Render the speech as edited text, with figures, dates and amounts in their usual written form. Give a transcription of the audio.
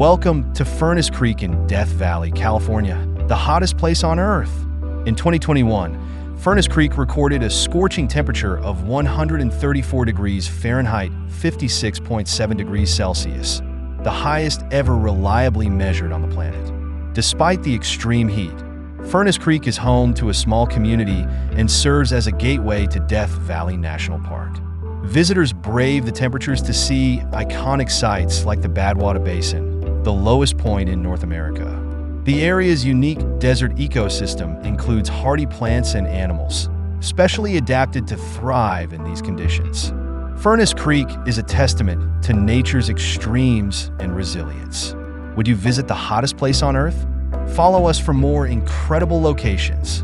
Welcome to Furnace Creek in Death Valley, California, the hottest place on Earth. In 2021, Furnace Creek recorded a scorching temperature of 134 degrees Fahrenheit, 56.7 degrees Celsius, the highest ever reliably measured on the planet. Despite the extreme heat, Furnace Creek is home to a small community and serves as a gateway to Death Valley National Park. Visitors brave the temperatures to see iconic sites like the Badwater Basin, the lowest point in North America. The area's unique desert ecosystem includes hardy plants and animals, specially adapted to thrive in these conditions. Furnace Creek is a testament to nature's extremes and resilience. Would you visit the hottest place on Earth? Follow us for more incredible locations.